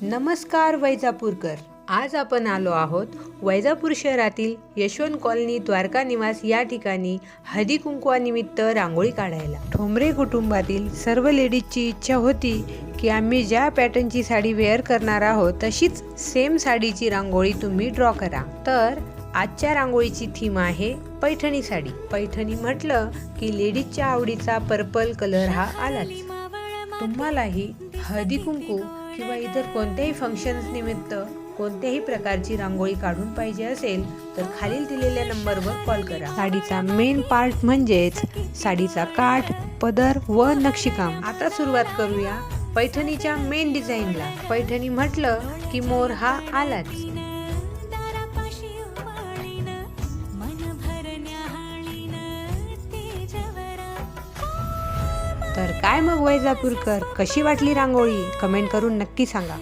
नमस्कार वैजापूरकर. आज आपण आलो आहोत वैजापूर शहरातील यशवंत कॉलनी द्वारका निवास या ठिकाणी हळदी कुंकवानिमित्त रांगोळी काढायला. ठोंबरे कुटुंबातील सर्व लेडीजची इच्छा होती की आम्ही ज्या पॅटर्नची साडी वेअर करणार आहोत तशीच सेम साडीची रांगोळी तुम्ही ड्रॉ करा. तर आजच्या रांगोळीची थीम आहे पैठणी साडी. पैठणी म्हटलं की लेडीजच्या आवडीचा पर्पल कलर हा आलाच. तुम्हालाही हळदी कुंकू किंवा इतर कोणत्याही फंक्शन्स निमित्त कोणत्याही प्रकारची रांगोळी काढून पाहिजे असेल तर खालील दिलेल्या नंबरवर कॉल करा. साडीचा मेन पार्ट म्हणजेच साडीचा काठ, पदर व नक्षीकाम. आता सुरुवात करूया पैठणीच्या मेन डिझाईनला. पैठणी म्हटलं की मोर हा आलाच. तर काय मग वैजापूरकर, कशी वाटली रांगोळी? कमेंट करून नक्की सांगा.